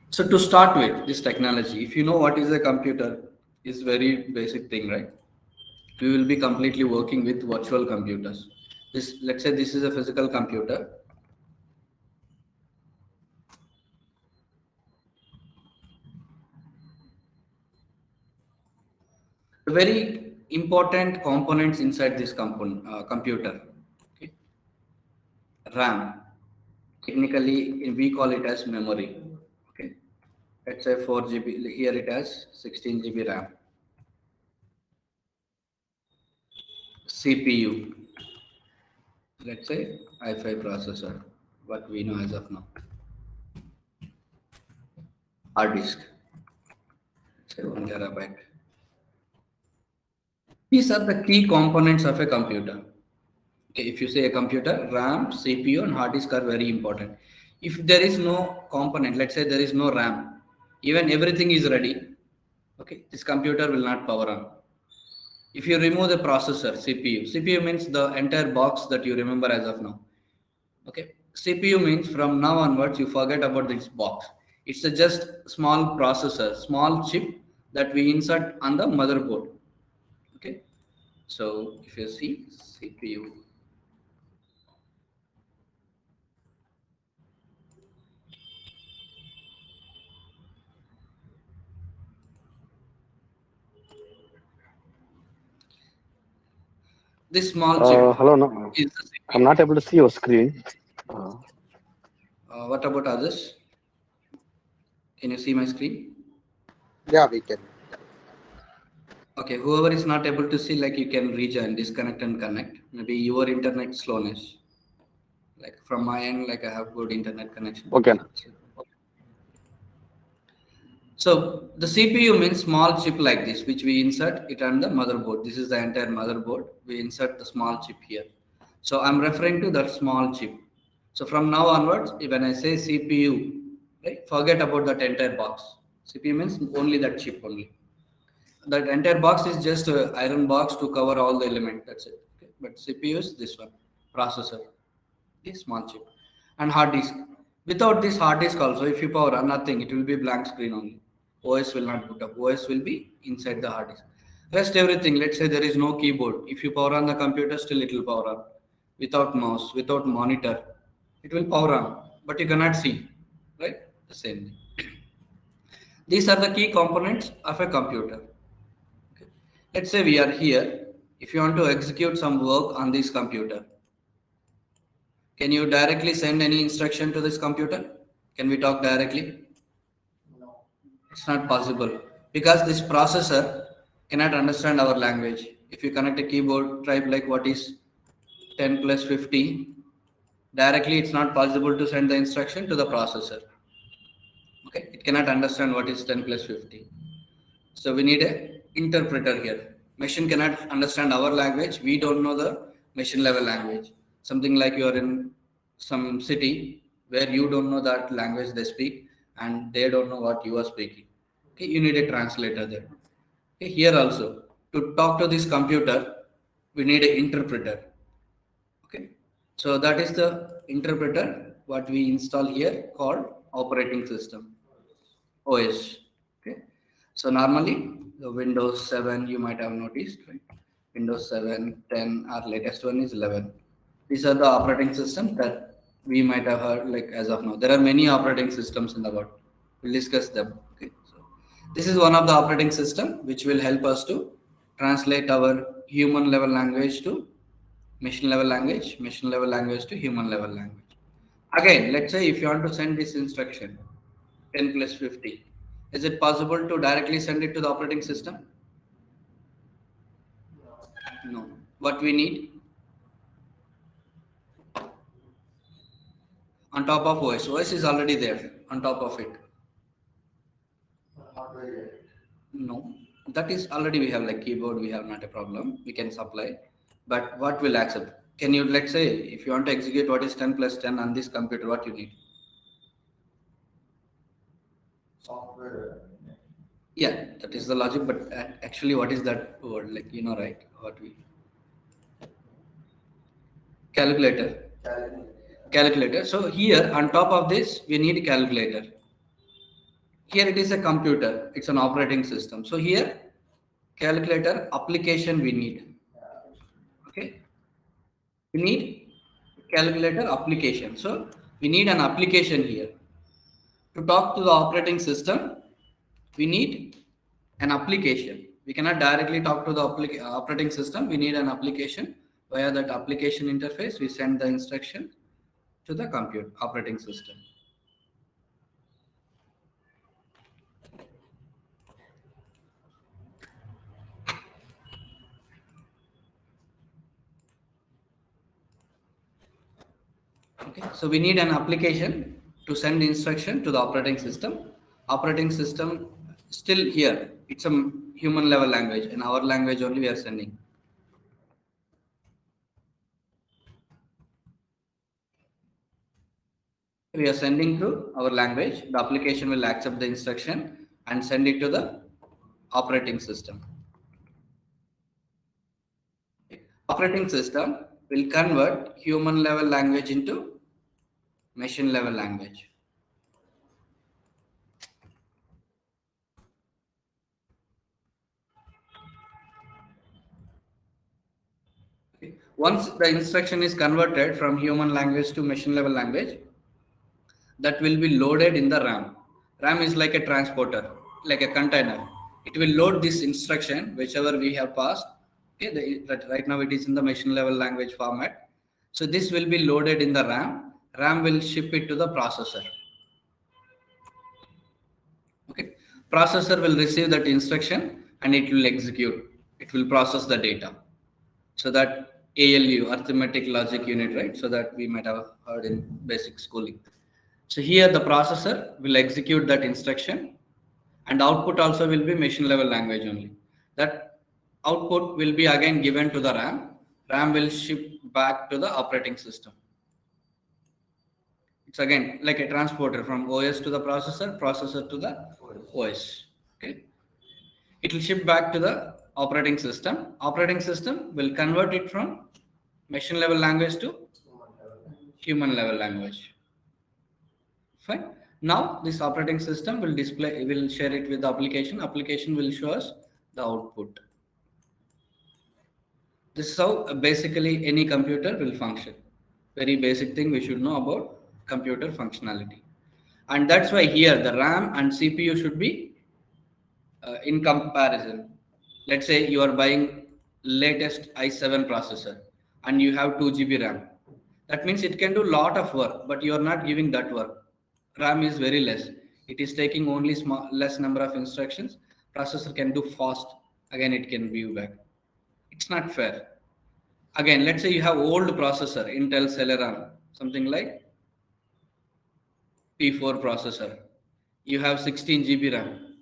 So to start with this technology, if you know what is a computer, is very basic thing, right? We will be completely working with virtual computers. This, let's say this is a physical computer. The very important components inside this computer. Okay. RAM. Technically, we call it as memory. Okay. Let's say 4 GB. Here it has 16 GB RAM. CPU. Let's say i5 processor. What we know as of now. Hard disk. Say 1 TB. These are the key components of a computer. Okay, if you say a computer, RAM, CPU, and hard disk are very important. If there is no component, let's say there is no RAM, even everything is ready. Okay, this computer will not power on. If you remove the processor, CPU means the entire box that you remember as of now. Okay, CPU means from now onwards you forget about this box. It's a just small processor, small chip that we insert on the motherboard. Okay, so if you see CPU, this small chip Hello, no, is the I'm CPU. not able to see your screen. Uh, What about others? Can you see my screen? Yeah, we can. Okay, whoever is not able to see, like you can rejoin, disconnect and connect. Maybe your internet slowness. Like from my end, like I have good internet connection. okay. So the CPU means small chip like this, which we insert it on the motherboard. This is the entire motherboard. We insert the small chip here. So I'm referring to that small chip. So from now onwards, when I say CPU, right, forget about that entire box. CPU means only that chip only. That entire box is just a iron box to cover all the element. That's it. Okay? But CPU is this one, processor, this small chip, and hard disk. Without this hard disk also, if you power on nothing, it will be blank screen only. OS will not boot up. OS will be inside the hard disk. Rest everything. Let's say there is no keyboard. If you power on the computer, still it will power on. Without mouse, without monitor, it will power on, but you cannot see. Right? The same thing. These are the key components of a computer. Okay. Let's say we are here. If you want to execute some work on this computer, can you directly send any instruction to this computer? Can we talk directly? It's not possible because this processor cannot understand our language. If you connect a keyboard, type like what is 10 plus 50, directly it's not possible to send the instruction to the processor. Okay, it cannot understand what is 10 plus 50. So we need a interpreter here. Machine cannot understand our language. We don't know the machine level language. Something like you are in some city where you don't know that language they speak and they don't know what you are speaking. Okay, you need a translator there. Okay, here also to talk to this computer, we need an interpreter. Okay, so that is the interpreter what we install here called operating system. OS. Okay. So normally the Windows 7 you might have noticed, right? Windows 7, 10, our latest one is 11. These are the operating systems that we might have heard like as of now. There are many operating systems in the world. We'll discuss them. Okay. So this is one of the operating system which will help us to translate our human level language to machine level language to human level language. Again, let's say if you want to send this instruction 10 plus 50. Is it possible to directly send it to the operating system? No. What we need on top of OS. OS is already there on top of it. No. That is already we have like keyboard, we have not a problem. We can supply. But what will accept? Can you, let's say, if you want to execute what is 10 plus 10 on this computer, what you need? Yeah, that is the logic. But actually, what is that word? Like, you know, right? What we calculator. Calculator. So here on top of this, we need calculator. Here it is a computer. It's an operating system. So here calculator application we need. Okay. We need calculator application. So we need an application here. To talk to the operating system, we need an application. We cannot directly talk to the operating system. We need an application. Via that application interface, we send the instruction to the compute operating system. Okay, so we need an application to send instruction to the operating system. Operating system still here. It's a human level language. In our language only we are sending. We are sending to our language. The application will accept the instruction and send it to the operating system. Operating system will convert human level language into machine level language. Once the instruction is converted from human language to machine level language, that will be loaded in the RAM. RAM is like a transporter, like a container. It will load this instruction, whichever we have passed. Okay, right now it is in the machine level language format. So this will be loaded in the RAM. RAM will ship it to the processor. Okay, processor will receive that instruction and it will execute. It will process the data. So that ALU, arithmetic logic unit, right? So that we might have heard in basic schooling. So here the processor will execute that instruction and output also will be machine level language only. That output will be again given to the RAM. RAM will ship back to the operating system. It's again like a transporter from OS to the processor, processor to the OS. Okay. It will ship back to the operating system. Operating system will convert it from machine level language to human level language. Fine. Now this operating system will display, will share it with the application. Application will show us the output. This is how basically any computer will function. Very basic thing we should know about computer functionality. And that's why here the RAM and CPU should be in comparison. Let's say you are buying latest i7 processor and you have 2 GB RAM. That means it can do lot of work, but you are not giving that work. RAM is very less. It is taking only less number of instructions. Processor can do fast. Again, it can view back. It's not fair. Again, let's say you have old processor, Intel Celeron, something like P4 processor. You have 16 GB RAM.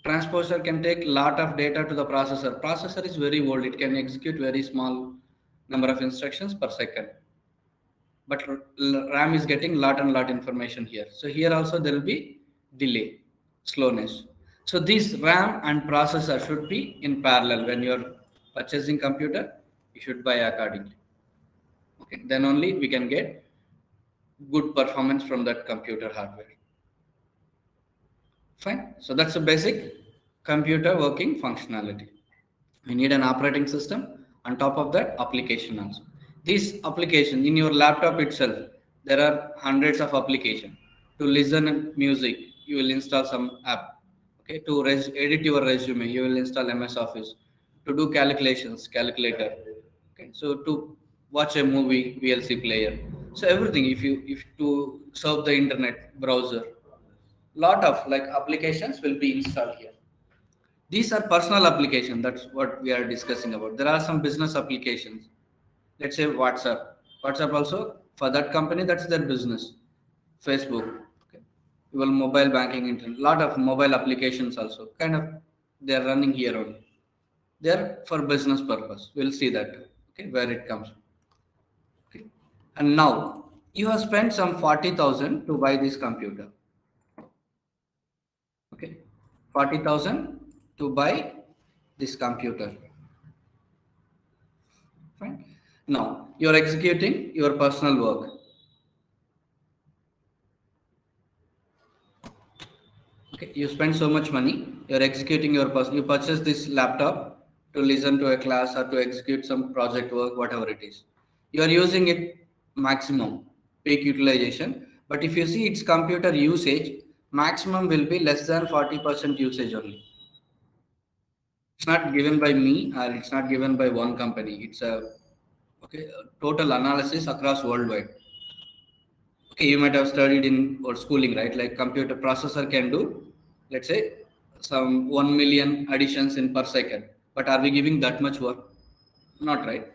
Transposer can take lot of data to the processor. Processor is very old. It can execute very small number of instructions per second. But RAM is getting lot and lot information here. So here also there will be delay, slowness. So this RAM and processor should be in parallel. When you are purchasing computer, you should buy accordingly. Okay, then only we can get good performance from that computer hardware. Fine. So that's a basic computer working functionality. We need an operating system. On top of that, application also. This application in your laptop itself, there are hundreds of applications. To listen music, you will install some app. Okay. To edit your resume, you will install MS Office. To do calculations, calculator. Okay. So to watch a movie, VLC player. So everything. If to surf the internet browser, lot of like applications will be installed here. These are personal applications. That's what we are discussing about. There are some business applications. Let's say WhatsApp. WhatsApp also for that company, that's their business. Facebook, okay. Your mobile banking, internet. Lot of mobile applications also. Kind of they are running here only. They are for business purpose. We'll see that. Okay, where it comes. Okay. And now you have spent some 40,000 to buy this computer. Okay, 40,000 to buy this computer. Fine. Now you're executing your personal work. Okay, you spend so much money, you're executing your you purchase this laptop to listen to a class or to execute some project work, whatever it is. You are using it maximum, peak utilization. But if you see its computer usage, maximum will be less than 40% usage only. It's not given by me or it's not given by one company. It's a total analysis across worldwide. Okay, you might have studied in or schooling, right? Like computer processor can do, let's say, some 1 million additions in per second, but are we giving that much work? Not, right?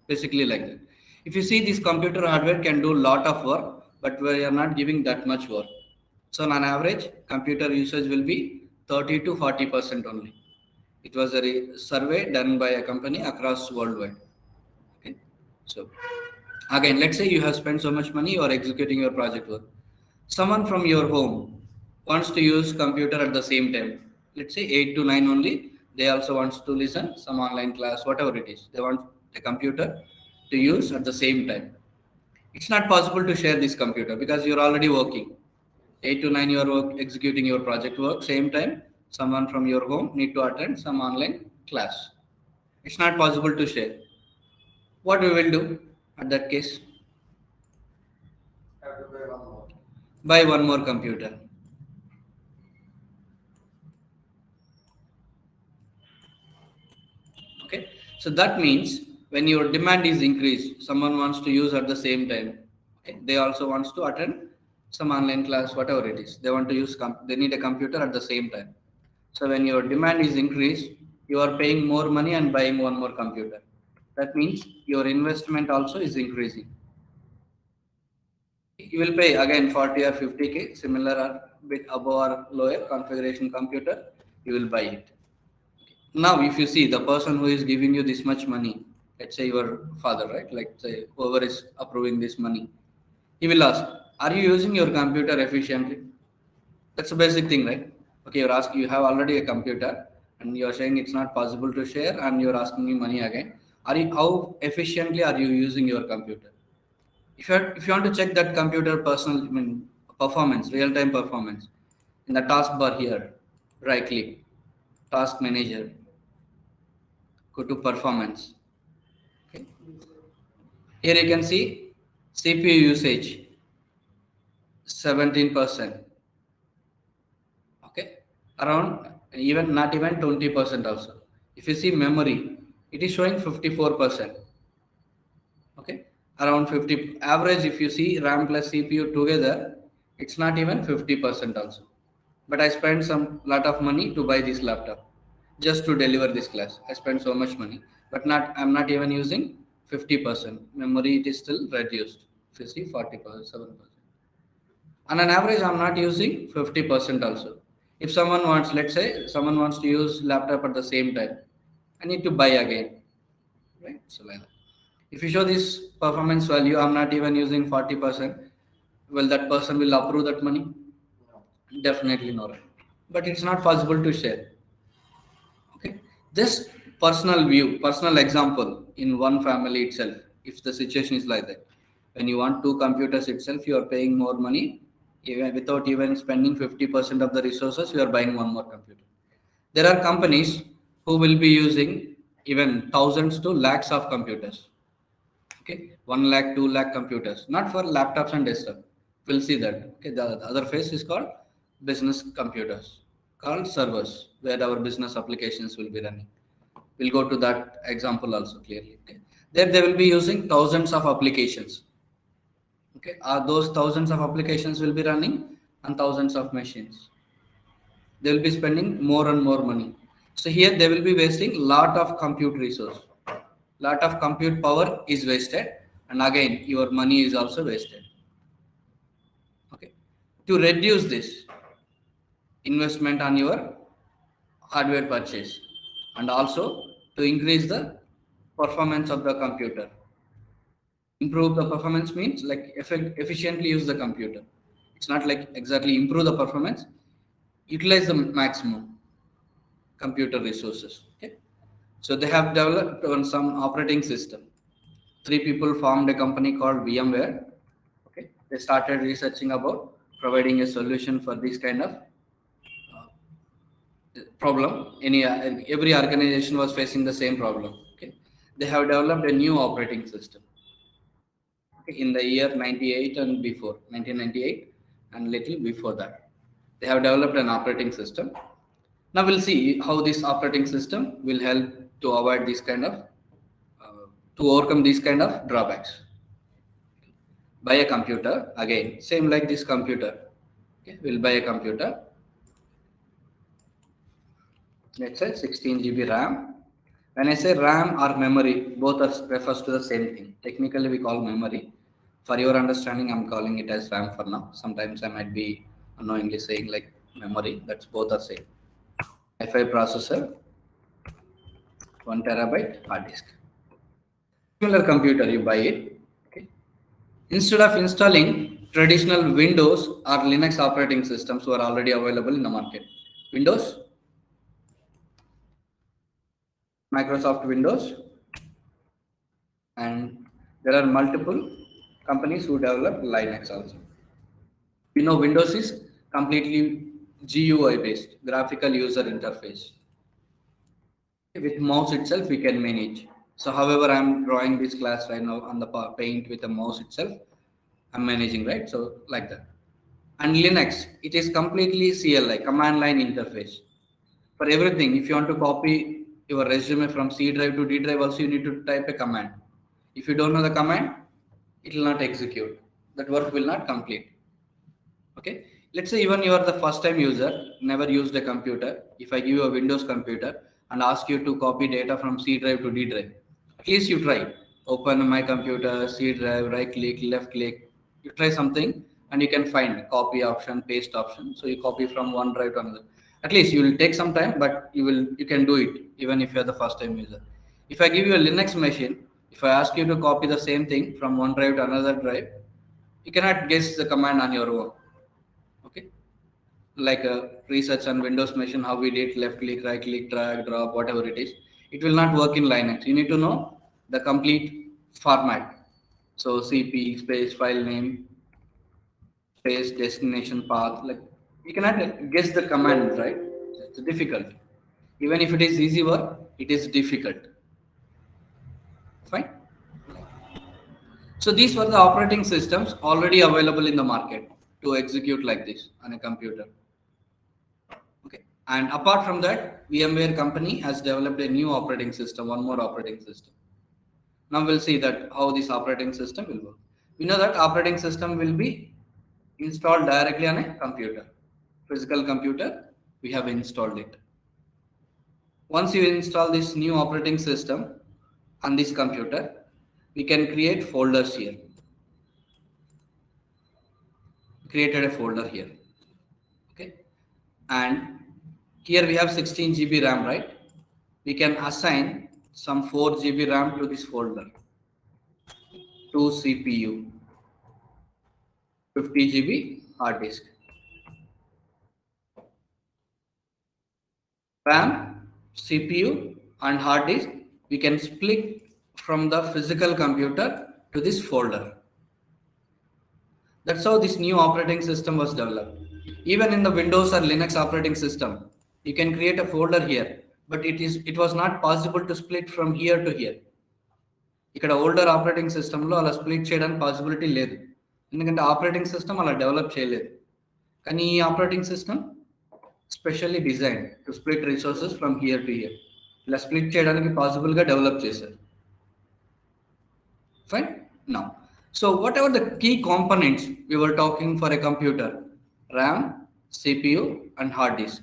Basically like that. If you see, this computer hardware can do lot of work, but we are not giving that much work. So on average computer usage will be 30 to 40% only. It was a survey done by a company across worldwide. Okay, so again, let's say you have spent so much money, you are executing your project work. Someone from your home wants to use computer at the same time. Let's say 8 to 9 only. They also wants to listen some online class, whatever it is. They want a computer to use at the same time. It's not possible to share this computer because you're already working. 8 to 9 you are executing your project work. Same time, someone from your home need to attend some online class. It's not possible to share. What we will do at that case? Buy one more computer. Okay, so that means when your demand is increased, someone wants to use at the same time. Okay, they also wants to attend some online class, whatever it is. They want to use they need a computer at the same time. So when your demand is increased, you are paying more money and buying one more computer. That means your investment also is increasing. You will pay again 40 or 50k, similar or bit above or lower configuration computer, you will buy it. Now, if you see the person who is giving you this much money, let's say your father, right? Like say whoever is approving this money, he will ask, "Are you using your computer efficiently?" That's a basic thing, right? Okay, you're asking, you have already a computer, and you're saying it's not possible to share, and you're asking me money again. Are you how efficiently are you using your computer? If you want to check that computer personal, performance, real time performance, in the taskbar here, right click, task manager, go to performance. Okay. Here you can see CPU usage 17%. Okay, around even not even 20% also. If you see memory, it is showing 54%. Okay, around 50 average. If you see RAM plus CPU together, it's not even 50% also. But I spent some lot of money to buy this laptop just to deliver this class. I spent so much money, but not I'm not even using 50% memory. It is still reduced. If you see 40%, 7%. On an average, I'm not using 50% also. If someone wants, let's say, someone wants to use laptop at the same time, I need to buy again, right? So like that. If you show this performance value, I'm not even using 40%. Well, that person will approve that money? Definitely not. But it's not possible to share. Okay. Just personal view, personal example in one family itself. If the situation is like that, when you want two computers itself, you are paying more money. Even without even spending 50% of the resources, you are buying one more computer. There are companies who will be using even thousands to lakhs of computers. Okay, 1 lakh, 2 lakh computers, not for laptops and desktop. We'll see that. Okay, the other phase is called business computers, called servers, where our business applications will be running. We'll go to that example also clearly. Okay, there they will be using thousands of applications. Okay, those thousands of applications will be running on thousands of machines. They will be spending more and more money. So here they will be wasting lot of compute resource. Lot of compute power is wasted, and again your money is also wasted. Okay, to reduce this investment on your hardware purchase, and also to increase the performance of the computer. Improve the performance means like efficiently use the computer. It's not like exactly improve the performance, utilize the maximum computer resources. Okay, so they have developed on some operating system. three people formed a company called VMware. Okay, they started researching about providing a solution for this kind of problem. Every organization was facing the same problem. Okay, they have developed a new operating system. Okay, in the year 98 and before 1998 and little before that, they have developed an operating system. Now we'll see how this operating system will help to avoid this kind of to overcome these kind of drawbacks. Buy a computer, again same like this computer. Okay, we'll buy a computer. Let's say 16 GB RAM. When I say RAM or memory, both are refers to the same thing. Technically, we call memory. For your understanding, I'm calling it as RAM for now. Sometimes I might be unknowingly saying like memory. That's both are same. Wi-Fi processor, 1 TB hard disk. Similar computer, you buy it. Okay. Instead of installing traditional Windows or Linux operating systems, who are already available in the market. Windows, Microsoft Windows, and there are multiple companies who develop Linux also. We know Windows is completely GUI based, graphical user interface. With mouse itself, we can manage. So, however, I'm drawing this class right now on the paint with the mouse itself. I'm managing, right? So, like that. And Linux, it is completely CLI, command line interface. For everything, if you want to copy your resume from C drive to D drive, also you need to type a command. If you don't know the command, it will not execute. That work will not complete. Okay. Let's say even you are the first time user, never used a computer. If I give you a Windows computer and ask you to copy data from C drive to D drive, at least you try. Open my computer, C drive, right click, left click. You try something and you can find copy option, paste option. So you copy from one drive to another. At least you will take some time, but you can do it even if you are the first time user. If I give you a Linux machine, if I ask you to copy the same thing from one drive to another drive, you cannot guess the command on your own. Okay, like a research on Windows machine, how we did left click, right click, drag, drop, whatever it is, it will not work in Linux. You need to know the complete format. So cp space file name space destination path, like you cannot guess the command, right? It's difficult. Even if it is easy work, it is difficult. Fine. So these were the operating systems already available in the market to execute like this on a computer. Okay. And apart from that, VMware company has developed a new operating system, one more operating system. Now we'll see that how this operating system will work. We know that operating system will be installed directly on a computer, physical computer. We have installed it. Once you install this new operating system on this computer, we can create folders here. Created a folder here. Okay. And here we have 16 GB RAM, right? We can assign some 4 GB RAM to this folder, to CPU, 50 GB hard disk. RAM, CPU and hard disk we can split from the physical computer to this folder. That's how this new operating system was developed. Even in the Windows or Linux operating system, you can create a folder here, but it was not possible to split from here to here. ఇక్కడ older operating సిస్టంలో అలా split చేయడానికి possibility లేదు, ఎందుకంటే operating system అలా develop చేయలేదు. కానీ ఈ operating system specially design to split resources from here to hear, ఇలా స్ప్లిట్ చేయడానికి పాసిబుల్గా డెవలప్ చేశారు. Fine. Now, so whatever the key components we were talking for a computer, RAM, CPU and hard disk.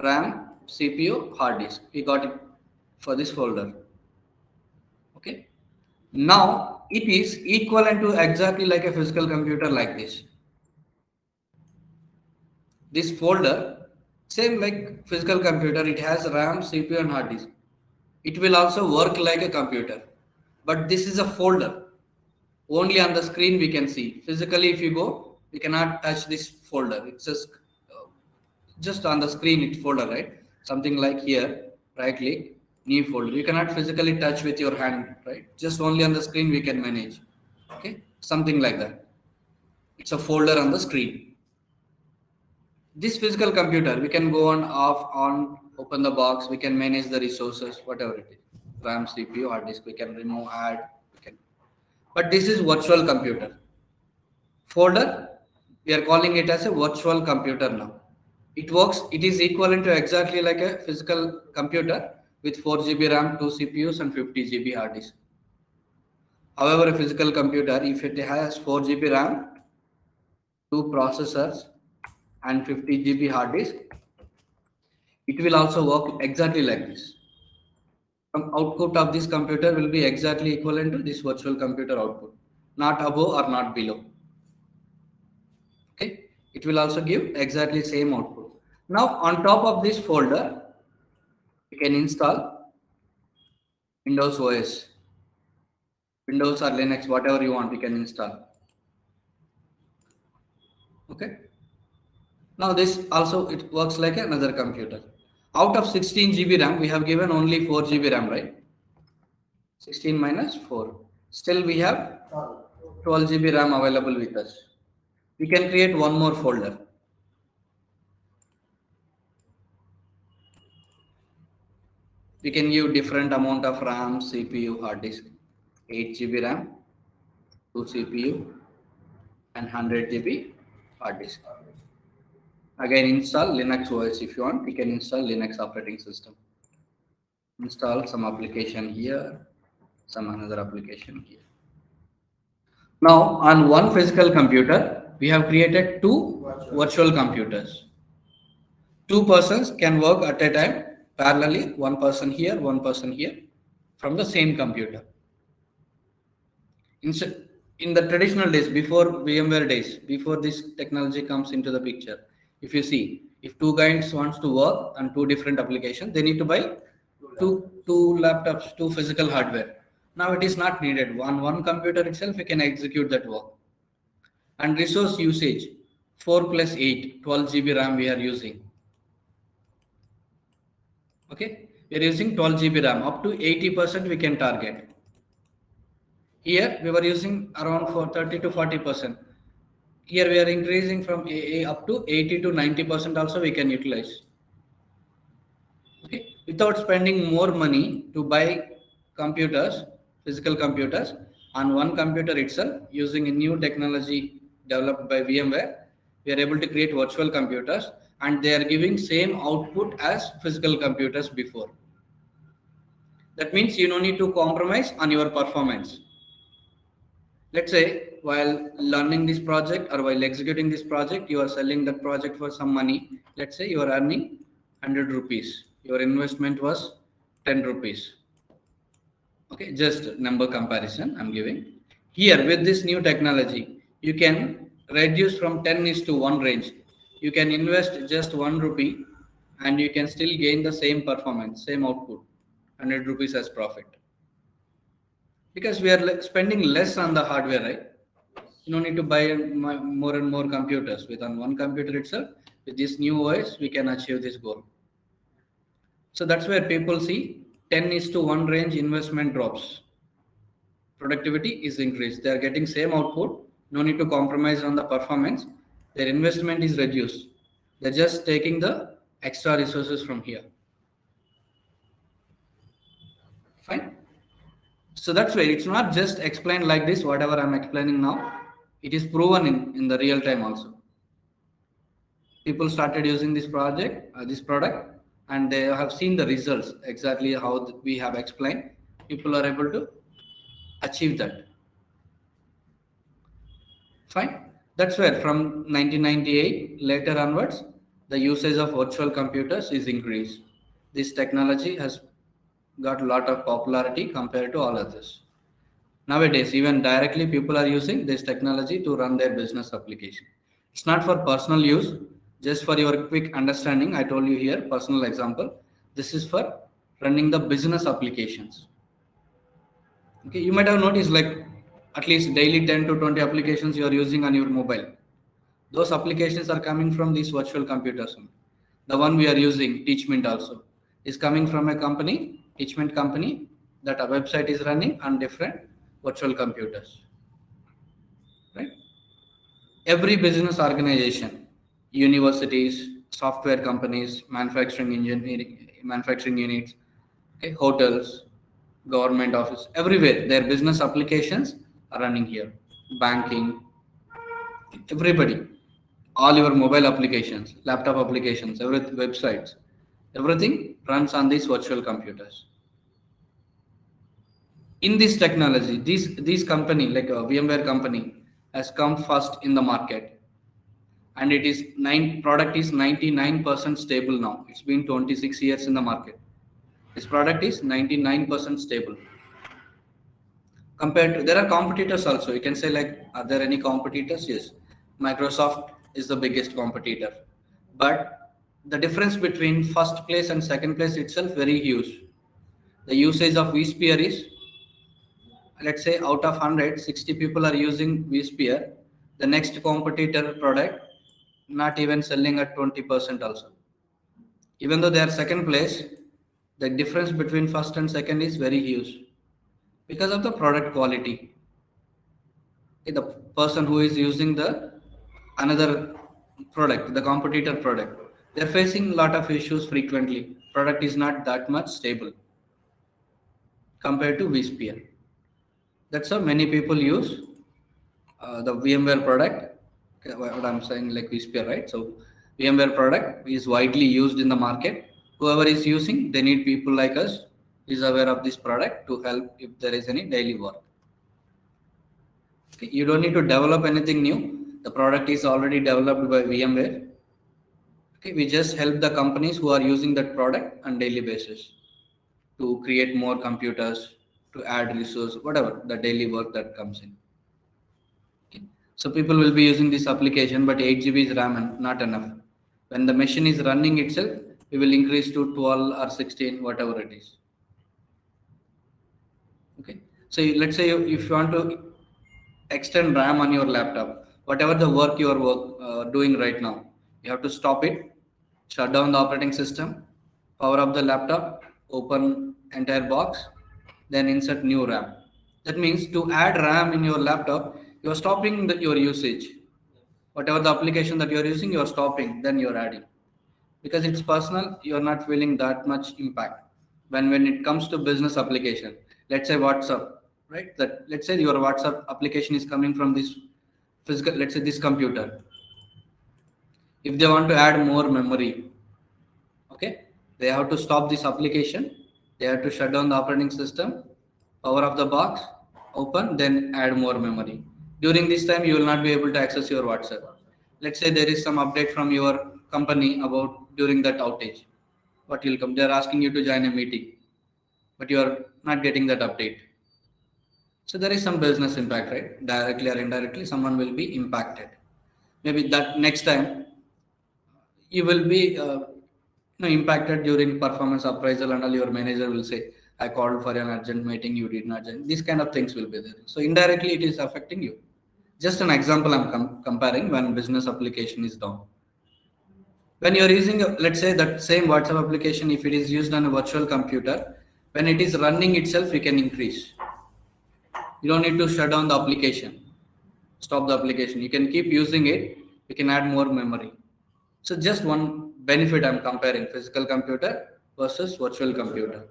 RAM, CPU, hard disk. We got it for this folder. Okay. Now it is equivalent to exactly like a physical computer like this. This folder, same like physical computer, it has RAM, CPU and hard disk. It will also work like a computer, but this is a folder. Only on the screen we can see. Physically, if you go, you cannot touch this folder. It's just on the screen, it's folder, right? Something like here, right click, New folder. You cannot physically touch with your hand, right? Just only on the screen we can manage. Okay, something like that. It's a folder on the screen. This physical computer, we can go on, off, on, open the box. We can manage the resources, whatever it is. RAM, CPU, hard disk. We can remove, add. We can. But this is virtual computer. Folder, we are calling it as a virtual computer now. It works, it is equivalent to exactly like a physical computer with 4 GB RAM, 2 CPUs and 50 GB hard disk. However, a physical computer, if it has 4 GB RAM, 2 processors and 50 GB hard disk, it will also work exactly like this. Some output of this computer will be exactly equivalent to this virtual computer output, not above or not below. Okay, it will also give exactly same output. Now on top of this folder, you can install Windows OS, Windows or Linux, whatever you want, you can install. Okay. Now this also it works like another computer. Out of 16 GB RAM, we have given only 4 GB RAM, right? 16 minus 4. Still we have 12 GB RAM available with us. We can create one more folder. We can give different amount of RAM, CPU, hard disk. 8 GB RAM, 2 CPU and 100 GB hard disk. Again install Linux OS if you want. You can install Linux operating system. Install some application here, some another application here. Now on one physical computer, we have created two virtual computers. Two persons can work at a time parallelly, one person here from the same computer. In the traditional days, before VMware days, before this technology comes into the picture, if you see, if two guys wants to work on two different applications, they need to buy two laptops, two physical hardware. Now it is not needed. One computer itself, you can execute that work. And resource usage, 4 plus 8, 12 GB RAM we are using. Okay, we are using 12 GB RAM. Up to 80% we can target. Here we were using around for 30 to 40%. Here we are increasing from AA up to 80 to 90% also we can utilize. Okay, without spending more money to buy computers, physical computers, on one computer itself using a new technology developed by VMware, we are able to create virtual computers and they are giving same output as physical computers before. That means you don't need to compromise on your performance. Let's say while learning this project or while executing this project, you are selling that project for some money. Let's say you are earning 100 rupees. Your investment was 10 rupees. Okay, just number comparison I'm giving. Here with this new technology, you can reduce from 10 is to 1 range. You can invest just 1 rupee and you can still gain the same performance, same output, 100 rupees as profit. Because we are spending less on the hardware, right? You don't need to buy more and more computers. With on one computer itself, with this new OS, we can achieve this goal. So that's where people see 10 is to 1 range investment drops. Productivity is increased. They are getting same output. No need to compromise on the performance. Their investment is reduced. They're just taking the extra resources from here. Fine. So that's why it's not just explained like this, whatever I'm explaining now. It is proven in the real time also. People started using this this product, and they have seen the results exactly how we have explained. People are able to achieve that. Fine. That's where from 1998 later onwards, the usage of virtual computers is increased. This technology has got a lot of popularity compared to all others. Nowadays, even directly people are using this technology to run their business application. It's not for personal use, just for your quick understanding. I told you here, personal example. This is for running the business applications. Okay, you might have noticed like at least daily 10 to 20 applications you are using on your mobile. Those applications are coming from these virtual computers. The one we are using, Teachment also, is coming from a company Teachment company that a website is running on different virtual computers, right? Every business organization, universities, software companies, manufacturing engineering, manufacturing units, okay, hotels, government office, everywhere their business applications are running here. Banking, everybody, all your mobile applications, laptop applications, every websites, everything runs on these virtual computers. In this technology, this company like a VMware company has come first in the market, and it is nine product is 99% stable now. It's been 26 years in the market. This product is 99% stable. Compared to, there are competitors also. You can say like, are there any competitors? Yes, Microsoft is the biggest competitor, but the difference between first place and second place itself very huge. The usage of vSphere is, let's say out of 100, 60 people are using vSphere. The next competitor product not even selling at 20% also. Even though they are second place, the difference between first and second is very huge because of the product quality. The person who is using the another product, the competitor product, they're facing a lot of issues frequently. Product is not that much stable compared to vSphere. That's how many people use the VMware product. Okay, what I'm saying like vSphere, right? So VMware product is widely used in the market. Whoever is using, they need people like us is aware of this product to help if there is any daily work. Okay, you don't need to develop anything new. The product is already developed by VMware. Okay, we just help the companies who are using that product on daily basis to create more computers, to add resource, whatever the daily work that comes in. Okay. So people will be using this application, but 8 GB is RAM and not enough. When the machine is running itself, we will increase to 12 or 16, whatever it is. Okay. So let's say if you want to extend RAM on your laptop, whatever the work you are doing right now, you have to stop it, shut down the operating system, power up the laptop, open entire box, then insert new RAM. That means to add RAM in your laptop, you are stopping your usage. Whatever the application that you are using, you are stopping, then you are adding. Because it's personal, you are not feeling that much impact. When it comes to business application, let's say WhatsApp, right? That let's say your WhatsApp application is coming from this physical, let's say this computer. If they want to add more memory, okay, they have to stop this application. They have to shut down the operating system, power off the box, open, then add more memory. During this time, you will not be able to access your WhatsApp. Let's say there is some update from your company about during that outage. What will come? They are asking you to join a meeting, but you are not getting that update. So there is some business impact, right? Directly or indirectly, someone will be impacted. Maybe that next time you will be impacted during performance appraisal, and all your manager will say, I called for an urgent meeting, you did not join. These kind of things will be there. So indirectly it is affecting you. Just an example I'm comparing when business application is down. When you're using, let's say that same WhatsApp application, if it is used on a virtual computer, when it is running itself, you can increase. You don't need to shut down the application, stop the application. You can keep using it. You can add more memory. So just one benefit I'm comparing, physical computer versus virtual computer.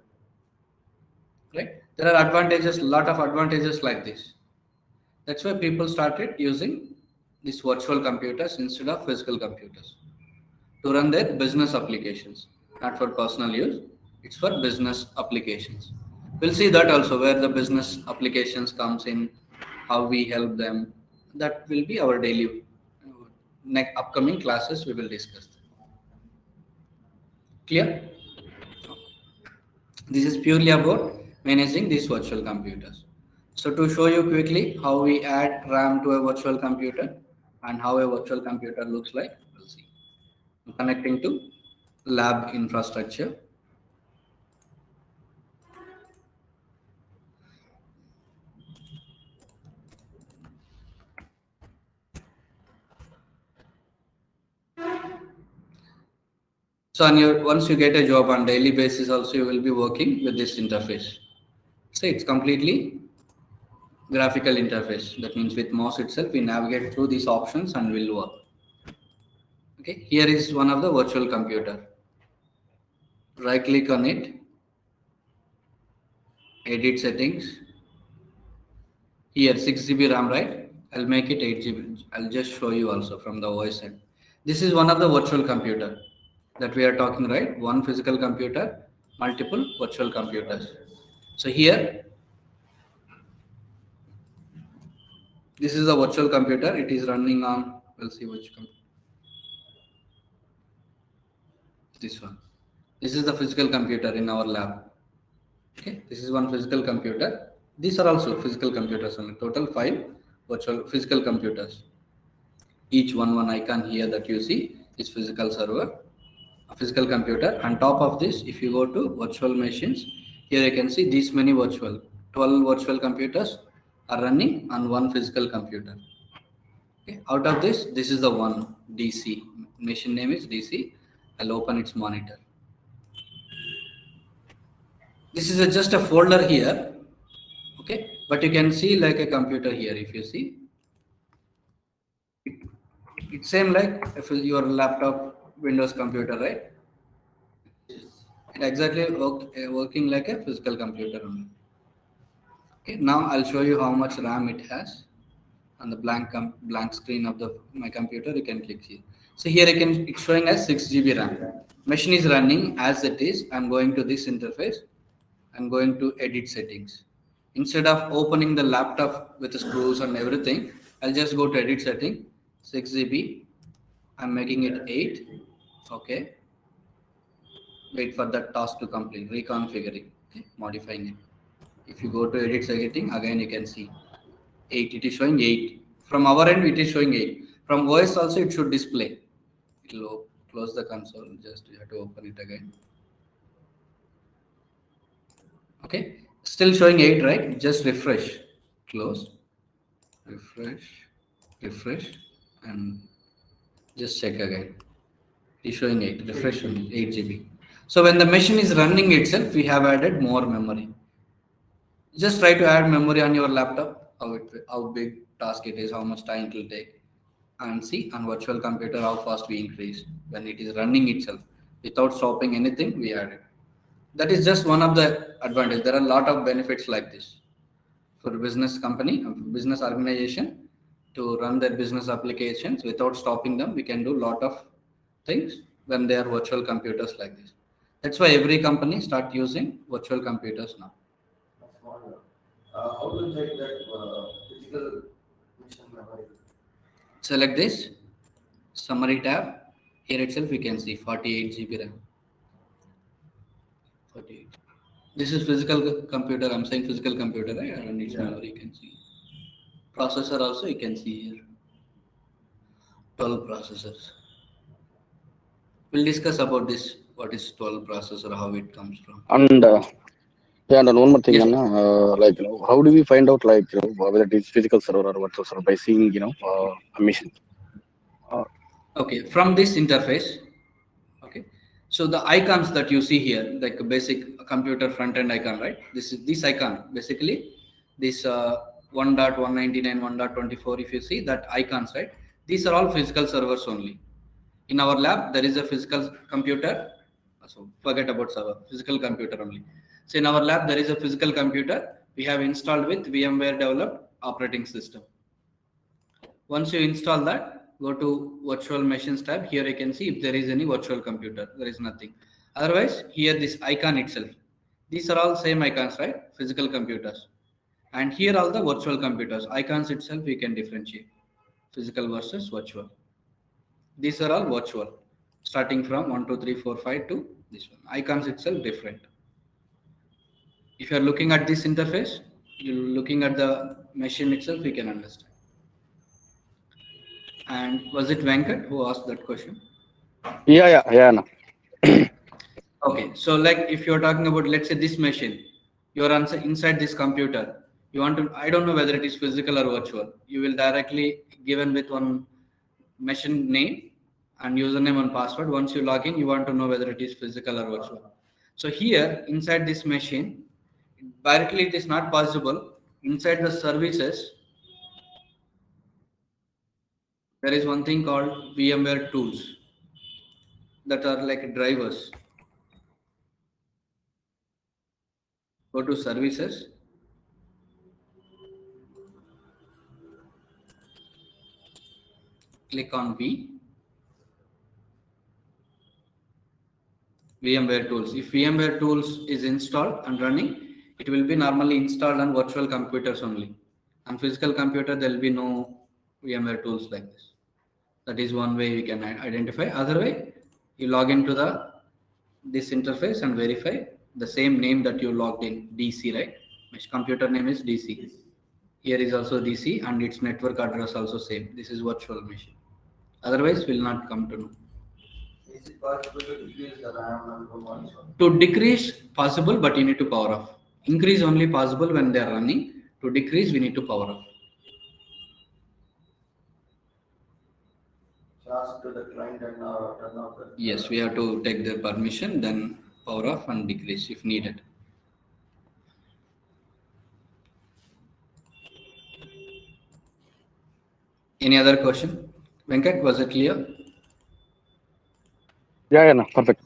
Right? There are advantages, lot of advantages like this. That's why people started using these virtual computers instead of physical computers to run their business applications, not for personal use. It's for business applications. We'll see that also where the business applications comes in, how we help them. That will be our daily next upcoming classes. We will discuss. Clear? This is purely about managing these virtual computers. So to show you quickly how we add RAM to a virtual computer and how a virtual computer looks like, we'll see. I'm connecting to lab infrastructure. So on your once you get a job on daily basis, also you will be working with this interface. So it's completely graphical interface. That means with mouse itself, we navigate through these options and will work. Okay, here is one of the virtual computer. Right click on it, edit settings. Here 6 GB RAM, right? I'll make it 8 GB. I'll just show you also from the OS end. This is one of the virtual computer that we are talking, right? One physical computer, multiple virtual computers. So here, this is a virtual computer. It is running on, we'll see which computer. This one. This is the physical computer in our lab. Okay, this is one physical computer. These are also physical computers only. Total 5 virtual physical computers. Each one icon here that you see is physical server, a physical computer. On top of this, if you go to virtual machines, here you can see these many 12 virtual computers are running on one physical computer. Okay. Out of this is the one DC. Machine name is DC. I'll open its monitor. This is just a folder here. Okay, but you can see like a computer here. If you see, it's same like if your laptop Windows computer, right? It exactly working like a physical computer only. Okay, now I'll show you how much RAM it has on the blank screen of the my computer. You can click here. So here it's showing as 6 GB RAM. Machine is running as it is. I'm going to this interface. I'm going to edit settings. Instead of opening the laptop with the screws and everything, I'll just go to edit setting, 6 GB. I'm making it 8. Okay. Wait for that task to complete, reconfiguring, okay, modifying it. If you go to edit setting, again you can see 8. It is showing 8. From our end, it is showing 8. From OS also, it should display. It will close the console. Just you have to open it again. Okay, still showing 8, right? Just refresh, close, refresh, and just check again. It is showing 8, refresh on 8 GB. So when the machine is running itself, we have added more memory. Just try to add memory on your laptop, how big task it is, how much time it will take, and see on virtual computer how fast we increase when it is running itself without stopping anything. We add it. That is just one of the advantage. There are a lot of benefits like this for a business company, a business organization to run their business applications without stopping them. We can do a lot of things when they are virtual computers like this. That's why every company start using virtual computers now. How to check that physical mission memory? Select this summary tab. Here itself we can see 48 GB RAM. 48. This is physical computer. I'm saying physical computer, right? And its memory you can see. Processor also you can see here. 12 processors. We'll discuss about this. What is 12 processor? How it comes from. And yeah, and one more thing, Yes. Anna, like how do we find out like whether it is physical server or virtual server by seeing a machine? Okay, from this interface. Okay, so the icons that you see here, like a basic computer front end icon, right? This icon basically this 1.199, 1.24. If you see that icons, right? These are all physical servers only. In our lab, there is a physical computer. So forget about server, physical computer only. So in our lab, there is a physical computer we have installed with VMware developed operating system. Once you install that, go to virtual machines tab. Here you can see if there is any virtual computer. There is nothing. Otherwise, here this icon itself. These are all same icons, right? Physical computers. And here all the virtual computers. Icons itself we can differentiate. Physical versus virtual. These are all virtual. Starting from 1, 2, 3, 4, 5 to this one. Icons itself different. If you are looking at this interface, you're looking at the machine itself, we can understand. And was it Venkat who asked that question? Yeah, Anna. Okay, so like if you're talking about, let's say this machine, you're inside this computer, you want to, I don't know whether it is physical or virtual. You will directly given with one machine name and username and password. Once you log in, you want to know whether it is physical or virtual. So here inside this machine, directly it is not possible. Inside the services, there is one thing called VMware tools that are like drivers. Go to services, click on VMware tools. If VMware tools is installed and running, it will be normally installed on virtual computers only. On physical computer, there will be no VMware tools like this. That is one way you can identify. Other way, you log into this interface and verify the same name that you logged in, DC, right? My computer name is DC. Here is also DC and its network address also same. This is virtual machine. Otherwise, will not come to know. Is it possible to decrease the RAM and performance? To decrease possible, but you need to power off. Increase only possible when they are running. To decrease, we need to power off. Ask to the client and turn off the. Yes, we have to take their permission, then power off and decrease if needed. Any other question? Venkat, was it clear? Yeah, no, perfect.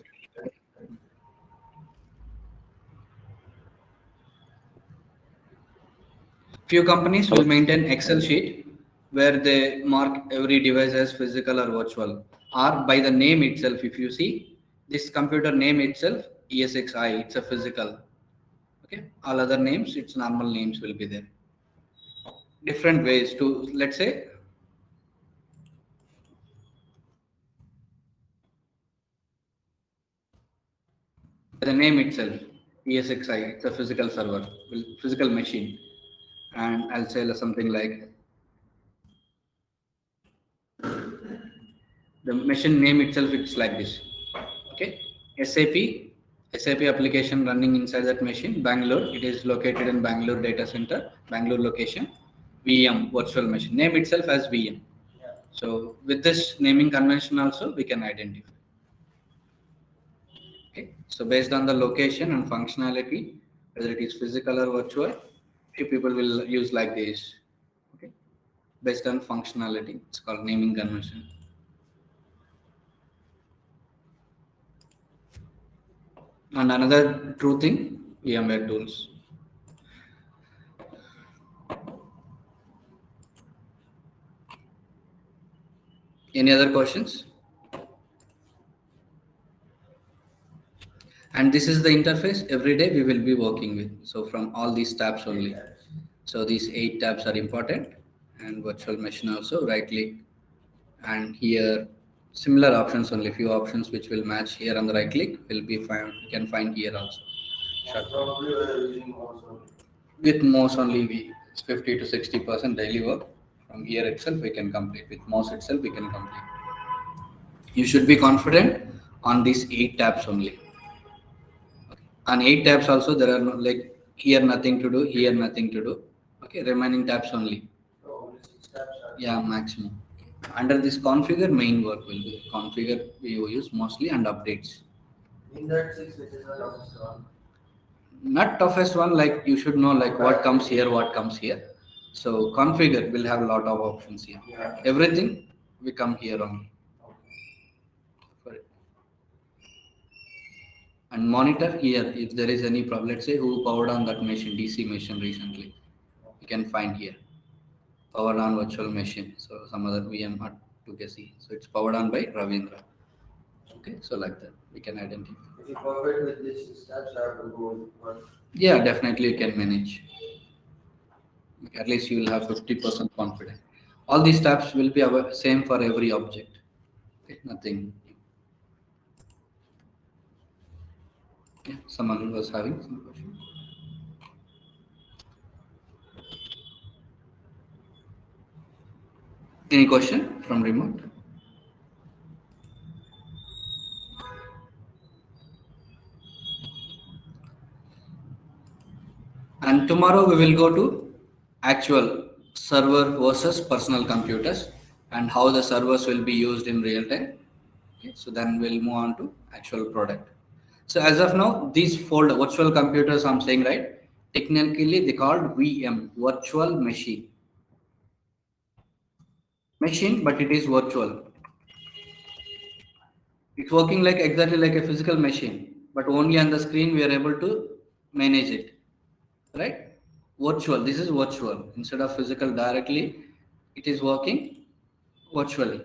Few companies will maintain Excel sheet where they mark every device as physical or virtual, or by the name itself. If you see this computer name itself, ESXi, it's a physical. Okay, all other names, its normal names will be there. Different ways to, let's say, the name itself, ESXi, it's a physical server, physical machine, and I'll say something like the machine name itself. It's like this. Okay, SAP application running inside that machine, Bangalore. It is located in Bangalore data center, Bangalore location. VM virtual machine name itself as VM. Yeah. So with this naming convention also we can identify. Okay, so based on the location and functionality, whether it is physical or virtual, few people will use like this. Okay, based on functionality, it's called naming convention. And another true thing, VMware tools. Any other questions? And this is the interface every day we will be working with. So from all these tabs only. So these 8 tabs are important, and virtual machine also, right click, and here similar options only, few options which will match here on the right click will be found, you can find here also. Probably we are using also. With mouse only, we 50 to 60% daily work. From here itself we can complete, with mouse itself we can complete. You should be confident on these 8 tabs only. On 8 tabs also there are no, like here nothing to do, here nothing to do. Okay, remaining tabs only. So only 6 tabs are. Yeah, maximum. Under this configure, main work will be configure we use mostly, and updates. In that 6, which is the toughest one. Not toughest one, like you should know like what comes here, what comes here. So configure will have a lot of options here. Yeah. Everything we come here only. For it. And monitor here if there is any problem. Let's say who powered on that machine, DC machine recently. You can find here. Powered on virtual machine. So some other VM at 2KC. So it's powered on by Ravindra. Okay, so like that we can identify. If you perfect with these 6 tabs, I have to go with one. Yeah, definitely you can manage. At least you will have 50% confidence. All these tabs will be same for every object. Okay, nothing. Yeah, someone was having some question. Any question from remote? And tomorrow we will go to actual server versus personal computers and how the servers will be used in real time. Okay, so then we'll move on to actual product. So as of now, these virtual computers I'm saying, right? Technically they called VM, virtual machine. Machine, but it is virtual. It's working like exactly like a physical machine, but only on the screen we are able to manage it, right? Virtual. This is virtual instead of physical directly. It is working virtually.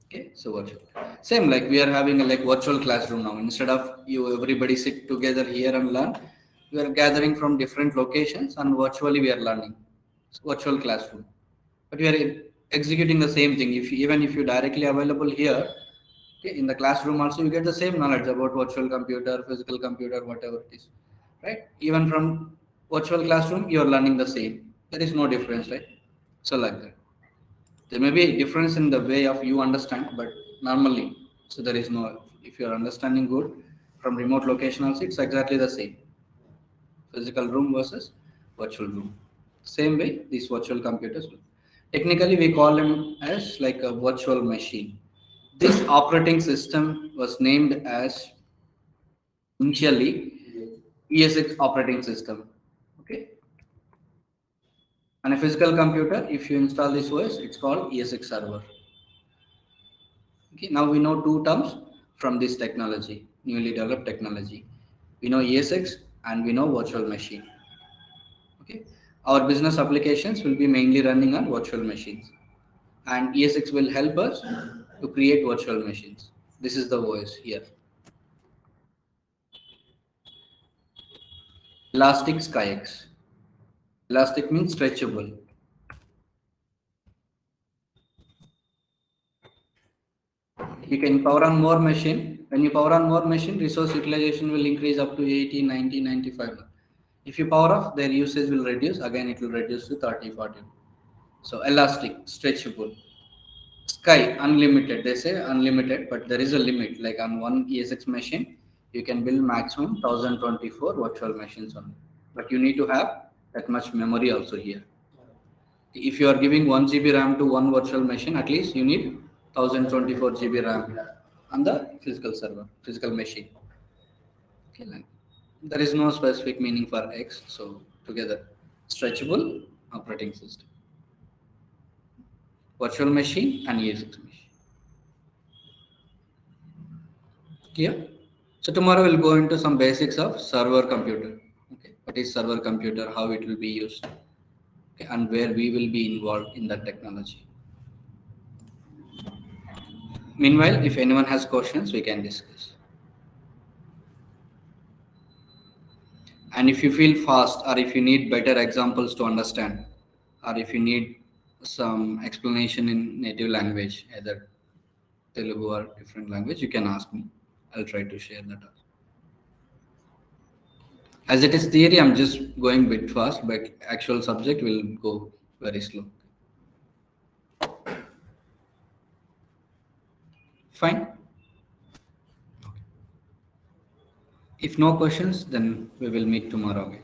Okay, so virtual. Same like we are having a like virtual classroom now. Instead of you everybody sit together here and learn, we are gathering from different locations and virtually we are learning. It's virtual classroom, but we are executing the same thing. If even if you directly available here, okay, in the classroom also you get the same knowledge about virtual computer, physical computer, whatever it is, right? Even from virtual classroom, you are learning the same. There is no difference, right? So like that. There may be a difference in the way of you understand, but normally, so there is no. If you are understanding good from remote location also, it's exactly the same. Physical room versus virtual room. Same way, these virtual computers. Technically, we call them as like a virtual machine. This operating system was named as initially ESX operating system. Okay, on a physical computer, if you install this OS, it's called ESX server. Okay, now we know two terms from this technology, newly developed technology. We know ESX and we know virtual machine. Okay, our business applications will be mainly running on virtual machines, and ESX will help us to create virtual machines. This is the OS here. Elastic SkyX. Elastic means stretchable. You can power on more machine. When you power on more machine, resource utilization will increase up to 80, 90, 95. If you power off, their usage will reduce. Again, it will reduce to 30, 40. So elastic, stretchable. Sky, unlimited. They say unlimited, but there is a limit. Like on one ESX machine, you can build maximum 1024 virtual machines only. But you need to have that much memory also here. If you are giving 1 GB RAM to one virtual machine, at least you need 1024 GB RAM on the physical server, physical machine. Okay, like there is no specific meaning for X, so together stretchable operating system, virtual machine, and ESX machine. Yeah. So tomorrow we'll go into some basics of server computer. Okay, what is server computer? How it will be used, okay, and where we will be involved in that technology. Meanwhile, if anyone has questions, we can discuss. And if you feel fast, or if you need better examples to understand, or if you need some explanation in native language, either Telugu or different language, you can ask me. I'll try to share that. As it is theory, I'm just going a bit fast, but actual subject will go very slow. Fine. If no questions, then we will meet tomorrow again.